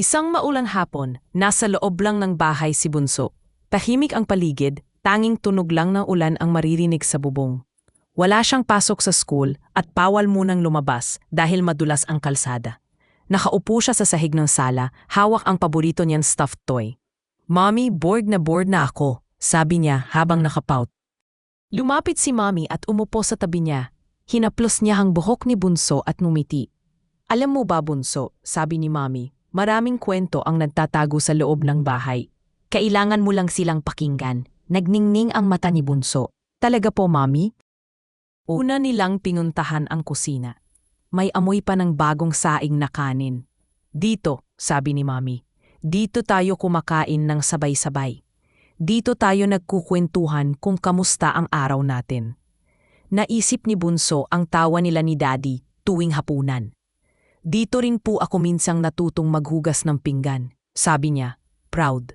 Isang maulang hapon, nasa loob lang ng bahay si Bunso. Tahimik ang paligid, tanging tunog lang ng ulan ang maririnig sa bubong. Wala siyang pasok sa school at bawal munang lumabas dahil madulas ang kalsada. Nakaupo siya sa sahig ng sala, hawak ang paborito niyang stuffed toy. "Mommy, bored na ako," sabi niya habang nakapout. Lumapit si Mommy at umupo sa tabi niya. Hinaplos niya ang buhok ni Bunso at ngumiti. "Alam mo ba, Bunso," sabi ni Mommy, "maraming kwento ang nagtatago sa loob ng bahay. Kailangan mo lang silang pakinggan." Nagningning ang mata ni Bunso. "Talaga po, Mommy?" Una nilang pinuntahan ang kusina. May amoy pa ng bagong saing na kanin. "Dito," sabi ni Mommy. "Dito tayo kumakain ng sabay-sabay. Dito tayo nagkukwentuhan kung kamusta ang araw natin." Naisip ni Bunso ang tawa nila ni Daddy tuwing hapunan. "Dito rin po ako minsang natutong maghugas ng pinggan," sabi niya, proud.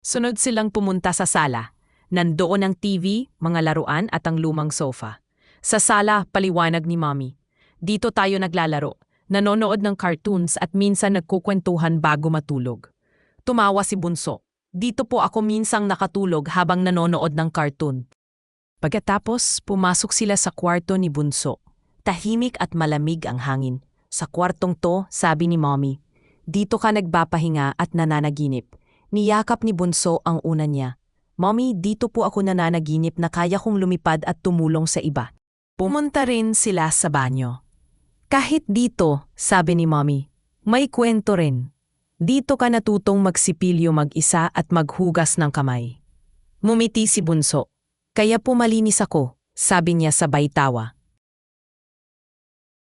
Sunod silang pumunta sa sala. Nandoon ang TV, mga laruan at ang lumang sofa. Sa sala, paliwanag ni Mommy. "Dito tayo naglalaro, nanonood ng cartoons at minsan nagkukwentuhan bago matulog." Tumawa si Bunso. "Dito po ako minsang nakatulog habang nanonood ng cartoon." Pagkatapos, pumasok sila sa kwarto ni Bunso. Tahimik at malamig ang hangin. "Sa kwartong to," sabi ni Mommy, "dito ka nagpapahinga at nananaginip." Niyakap ni Bunso ang una niya. "Mommy, dito po ako nananaginip na kaya kong lumipad at tumulong sa iba." Pumunta rin sila sa banyo. "Kahit dito," sabi ni Mommy, "may kwento rin. Dito ka natutong magsipilyo mag-isa at maghugas ng kamay." Ngumiti si Bunso. "Kaya po malinis ako," sabi niya sabay tawa.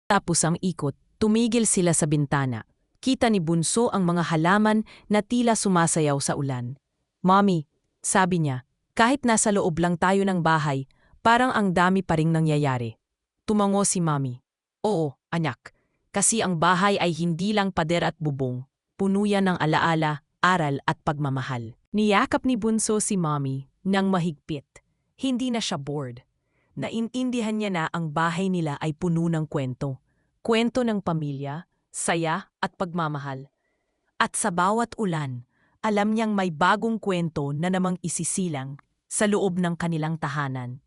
Tapos ang ikot, tumigil sila sa bintana. Kita ni Bunso ang mga halaman na tila sumasayaw sa ulan. "Mommy," sabi niya, "kahit nasa loob lang tayo ng bahay, parang ang dami pa ring nangyayari." Tumango si Mommy. "Oo, anak. Kasi ang bahay ay hindi lang pader at bubong. Puno yan ng alaala, aral at pagmamahal." Niyakap ni Bunso si Mommy nang mahigpit. Hindi na siya bored. Naintindihan niya na ang bahay nila ay puno ng kwento. Kwento ng pamilya, saya at pagmamahal. At sa bawat ulan, alam niyang may bagong kwento na namang isisilang sa loob ng kanilang tahanan.